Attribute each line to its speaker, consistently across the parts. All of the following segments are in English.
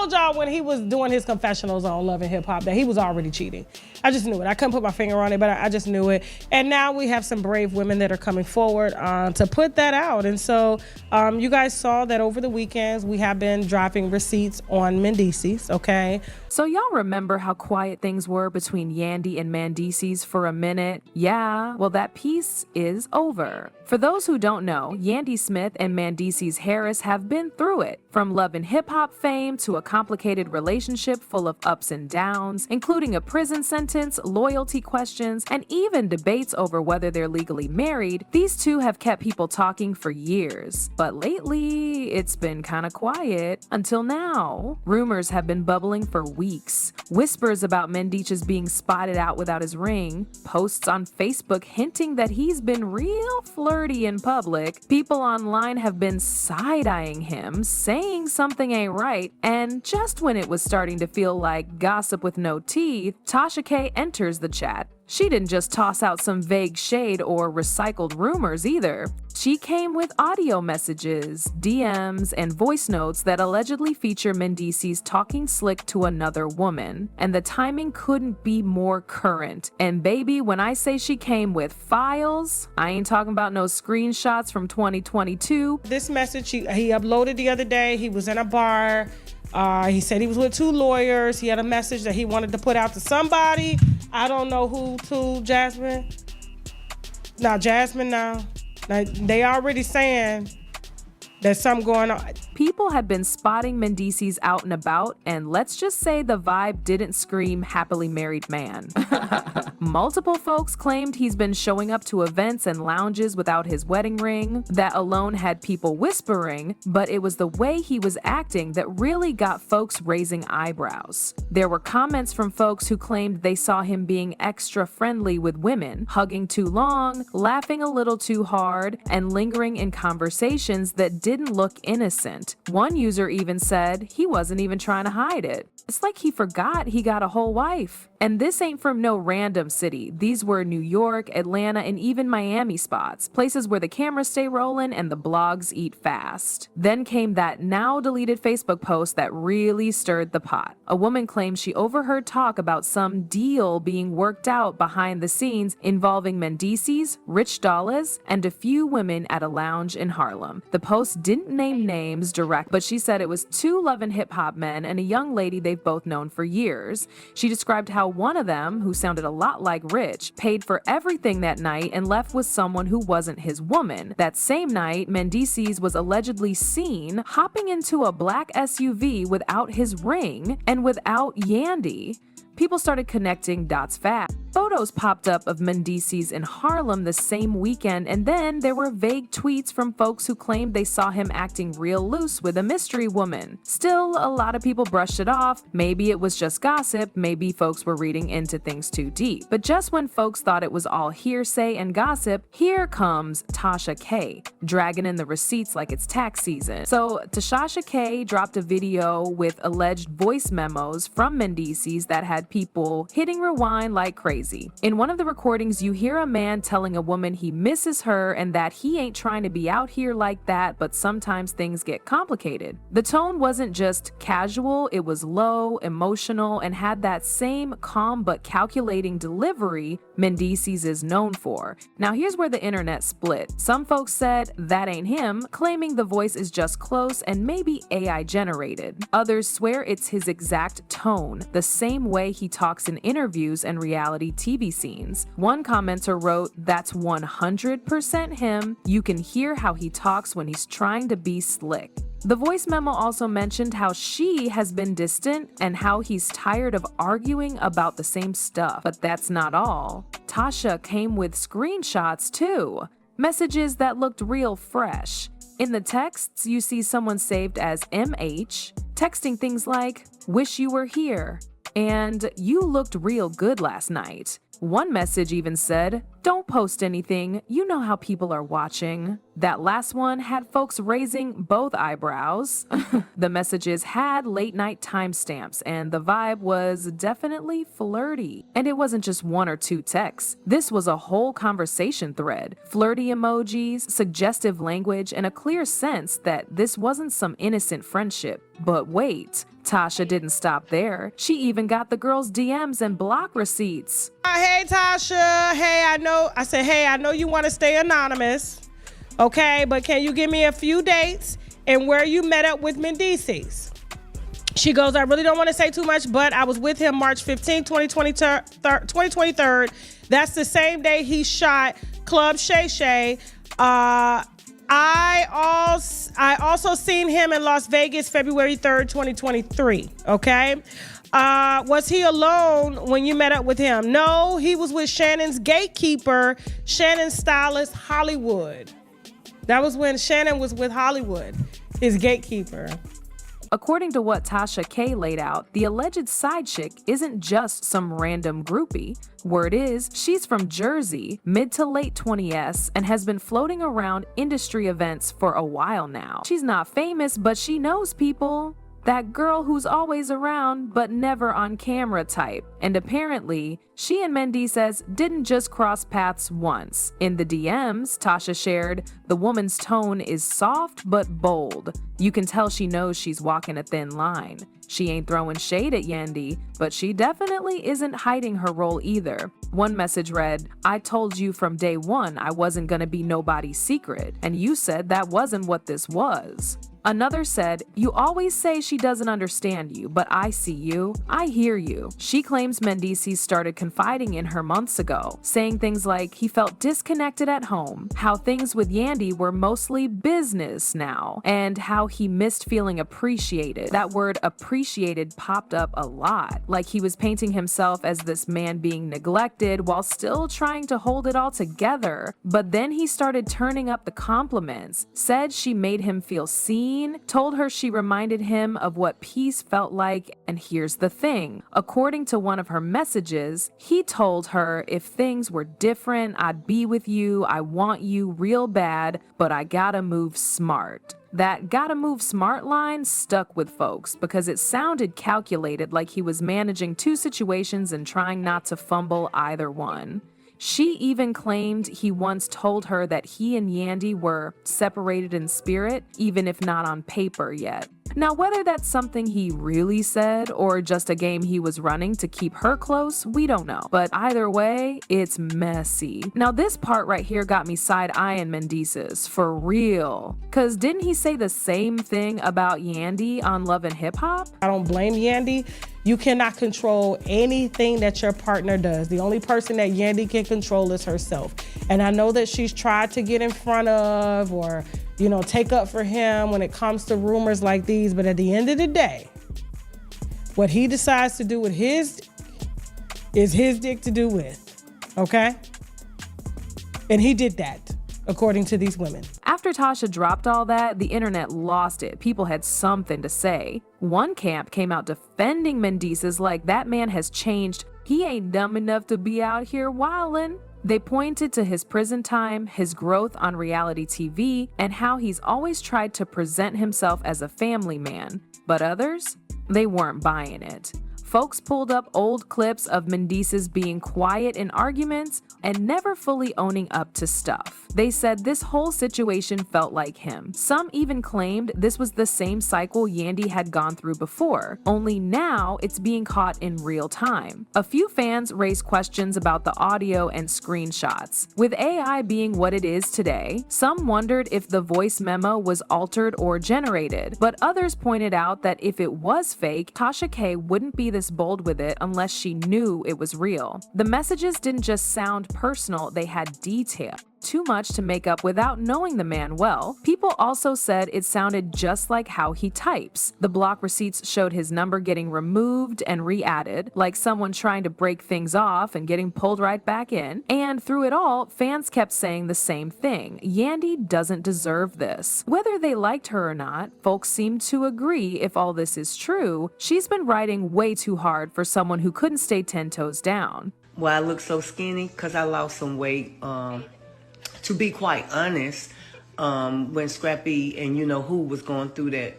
Speaker 1: told y'all when he was doing his confessionals on Love and Hip Hop that he was already cheating. I just knew it. I couldn't put my finger on it, but I just knew it. And now we have some brave women that are coming forward to put that out. And so you guys saw that over the weekends we have been dropping receipts on Mendeecees, okay?
Speaker 2: So y'all remember how quiet things were between Yandy and Mendeecees for a minute? Yeah, well that piece is over. For those who don't know, Yandy Smith and Mendeecees Harris have been through it. From Love and Hip Hop fame to a complicated relationship full of ups and downs, including a prison sentence, loyalty questions, and even debates over whether they're legally married, these two have kept people talking for years. But lately, it's been kinda quiet. Until now. Rumors have been bubbling for weeks. Whispers about Mendeecees being spotted out without his ring, posts on Facebook hinting that he's been real flirty in public, people online have been side-eyeing him, saying something ain't right, and just when it was starting to feel like gossip with no teeth, Tasha K enters the chat. She didn't just toss out some vague shade or recycled rumors either. She came with audio messages, DMs, and voice notes that allegedly feature Mendeecees talking slick to another woman. And the timing couldn't be more current. And baby, when I say she came with files, I ain't talking about no screenshots from 2022.
Speaker 1: This message he uploaded the other day, he was in a bar. He said he was with 2 lawyers. He had a message that he wanted to put out to somebody. I don't know who to, Jasmine. Jasmine now. They already saying there's something going on.
Speaker 2: People had been spotting Mendeecees out and about, and let's just say the vibe didn't scream happily married man. Multiple folks claimed he's been showing up to events and lounges without his wedding ring. That alone had people whispering, but it was the way he was acting that really got folks raising eyebrows. There were comments from folks who claimed they saw him being extra friendly with women, hugging too long, laughing a little too hard, and lingering in conversations that didn't look innocent. One user even said he wasn't even trying to hide it. It's like he forgot he got a whole wife. And this ain't from no random city. These were New York, Atlanta, and even Miami spots, places where the cameras stay rolling and the blogs eat fast. Then came that now deleted Facebook post that really stirred the pot. A woman claimed she overheard talk about some deal being worked out behind the scenes involving Mendeecees, Rich Dollars, and a few women at a lounge in Harlem. The post didn't name names direct, but she said it was 2 Love and Hip Hop men and a young lady they've both known for years. She described how one of them, who sounded a lot like Rich, paid for everything that night and left with someone who wasn't his woman. That same night, Mendeecees was allegedly seen hopping into a black SUV without his ring and without Yandy. People started connecting dots fast. Photos popped up of Mendeecees in Harlem the same weekend, and then there were vague tweets from folks who claimed they saw him acting real loose with a mystery woman. Still, a lot of people brushed it off. Maybe it was just gossip, maybe folks were reading into things too deep. But just when folks thought it was all hearsay and gossip, here comes Tasha K, dragging in the receipts like it's tax season. So Tasha K dropped a video with alleged voice memos from Mendeecees that had people hitting rewind like crazy. In one of the recordings, you hear a man telling a woman he misses her and that he ain't trying to be out here like that, but sometimes things get complicated. The tone wasn't just casual, it was low, emotional, and had that same calm but calculating delivery Mendeecees is known for. Now here's where the internet split. Some folks said that ain't him, claiming the voice is just close and maybe AI generated. Others swear it's his exact tone, the same way he talks in interviews and reality TV scenes. One commenter wrote, "That's 100% him. You can hear how he talks when he's trying to be slick." The voice memo also mentioned how she has been distant and how he's tired of arguing about the same stuff. But that's not all. Tasha came with screenshots too. Messages that looked real fresh. In the texts, you see someone saved as MH, texting things like, "Wish you were here," and "You looked real good last night." One message even said, "Don't post anything, you know how people are watching." That last one had folks raising both eyebrows. The messages had late night timestamps and the vibe was definitely flirty. And it wasn't just 1 or 2 texts. This was a whole conversation thread. Flirty emojis, suggestive language, and a clear sense that this wasn't some innocent friendship. But wait, Tasha didn't stop there. She even got the girl's DMs and block receipts.
Speaker 1: Hey, Tasha. Hey, I know you want to stay anonymous. Okay, but can you give me a few dates and where you met up with Mendeecees? She goes, I really don't want to say too much, but I was with him March 15, 2023. That's the same day he shot Club Shay Shay. I also seen him in Las Vegas February 3rd, 2023. Okay. Was he alone when you met up with him? No, he was with Shannon's gatekeeper, Shannon's stylist, Hollywood. That was when Shannon was with Hollywood, his gatekeeper.
Speaker 2: According to what Tasha K laid out, the alleged side chick isn't just some random groupie. Word is, she's from Jersey, mid to late 20s, and has been floating around industry events for a while now. She's not famous, but she knows people. That girl who's always around but never on camera type. And apparently, she and Mendeecees didn't just cross paths once. In the DMs, Tasha shared, the woman's tone is soft but bold. You can tell she knows she's walking a thin line. She ain't throwing shade at Yandy, but she definitely isn't hiding her role either. One message read, I told you from day one I wasn't gonna be nobody's secret, and you said that wasn't what this was. Another said, you always say she doesn't understand you, but I see you. I hear you. She claims Mendeecees started confiding in her months ago, saying things like he felt disconnected at home, how things with Yandy were mostly business now, and how he missed feeling appreciated. That word appreciated popped up a lot, like he was painting himself as this man being neglected while still trying to hold it all together. But then he started turning up the compliments, said she made him feel seen, told her she reminded him of what peace felt like, and here's the thing. According to one of her messages, he told her if things were different, I'd be with you, I want you real bad, but I gotta move smart. That gotta move smart line stuck with folks because it sounded calculated, like he was managing two situations and trying not to fumble either one. She even claimed he once told her that he and Yandy were separated in spirit, even if not on paper yet. Now, whether that's something he really said or just a game he was running to keep her close, we don't know. But either way, it's messy. Now, this part right here got me side-eyeing Mendeecees, for real. Cause didn't he say the same thing about Yandy on Love and Hip Hop?
Speaker 1: I don't blame Yandy. You cannot control anything that your partner does. The only person that Yandy can control is herself. And I know that she's tried to get in front of or, take up for him when it comes to rumors like these. But at the end of the day, what he decides to do with his is his dick to do with, okay? And he did that, according to these women.
Speaker 2: After Tasha dropped all that, the internet lost it. People had something to say. One camp came out defending Mendeecees like that man has changed. He ain't dumb enough to be out here wildin'. They pointed to his prison time, his growth on reality TV, and how he's always tried to present himself as a family man. But others, they weren't buying it. Folks pulled up old clips of Mendeecees being quiet in arguments and never fully owning up to stuff. They said this whole situation felt like him. Some even claimed this was the same cycle Yandy had gone through before, only now it's being caught in real time. A few fans raised questions about the audio and screenshots. With AI being what it is today, some wondered if the voice memo was altered or generated, but others pointed out that if it was fake, Tasha K wouldn't be this bold with it unless she knew it was real. The messages didn't just sound personal, they had detail. Too much to make up without knowing the man well. People also said it sounded just like how he types. The block receipts showed his number getting removed and re-added, like someone trying to break things off and getting pulled right back in. And through it all, fans kept saying the same thing. Yandy doesn't deserve this. Whether they liked her or not, folks seemed to agree if all this is true, she's been riding way too hard for someone who couldn't stay 10 toes down.
Speaker 3: Well, I look so skinny because I lost some weight. To be quite honest, when Scrappy and who was going through that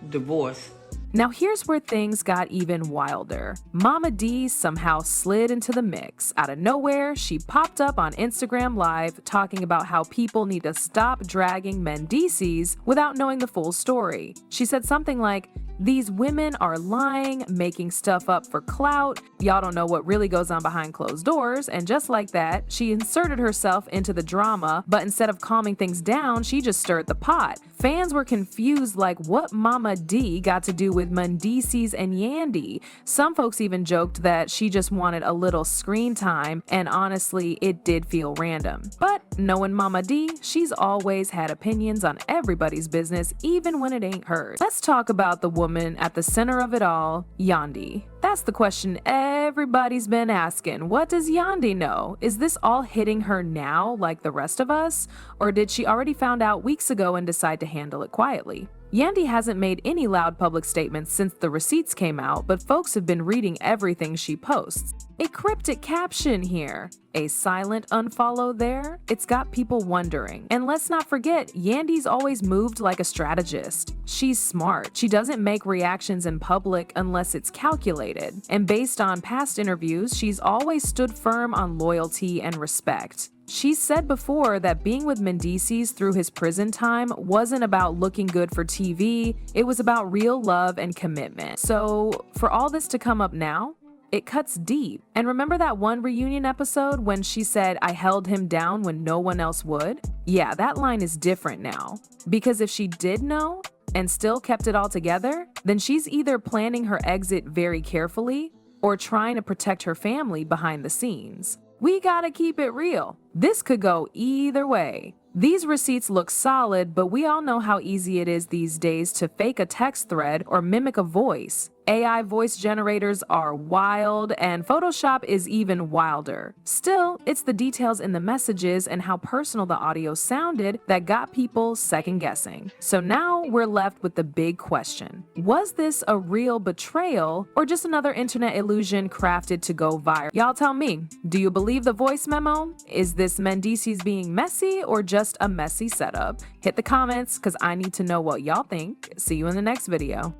Speaker 3: divorce.
Speaker 2: Now here's where things got even wilder. Mama D somehow slid into the mix. Out of nowhere, she popped up on Instagram Live talking about how people need to stop dragging Mendeecees without knowing the full story. She said something like, These women are lying, making stuff up for clout. Y'all don't know what really goes on behind closed doors, and just like that, she inserted herself into the drama, but instead of calming things down, she just stirred the pot. Fans were confused like what Mama D got to do with Mendeecees and Yandy. Some folks even joked that she just wanted a little screen time, and honestly, it did feel random. But knowing Mama D, she's always had opinions on everybody's business, even when it ain't hers. Let's talk about the woman at the center of it all, Yandy. That's the question everybody's been asking. What does Yandy know? Is this all hitting her now like the rest of us? Or did she already found out weeks ago and decide to handle it quietly? Yandy hasn't made any loud public statements since the receipts came out, but folks have been reading everything she posts. A cryptic caption here, a silent unfollow there. It's got people wondering. And let's not forget, Yandy's always moved like a strategist. She's smart. She doesn't make reactions in public unless it's calculated. And based on past interviews, she's always stood firm on loyalty and respect. She's said before that being with Mendeecees through his prison time wasn't about looking good for TV, it was about real love and commitment. So for all this to come up now, it cuts deep. And remember that one reunion episode when she said, "I held him down when no one else would"? Yeah, that line is different now. Because if she did know and still kept it all together, then she's either planning her exit very carefully or trying to protect her family behind the scenes. We gotta keep it real. This could go either way. These receipts look solid, but we all know how easy it is these days to fake a text thread or mimic a voice. AI voice generators are wild, and Photoshop is even wilder. Still, it's the details in the messages and how personal the audio sounded that got people second guessing. So now we're left with the big question. Was this a real betrayal or just another internet illusion crafted to go viral? Y'all tell me, do you believe the voice memo? Is this Mendeecees being messy or just a messy setup? Hit the comments because I need to know what y'all think. See you in the next video.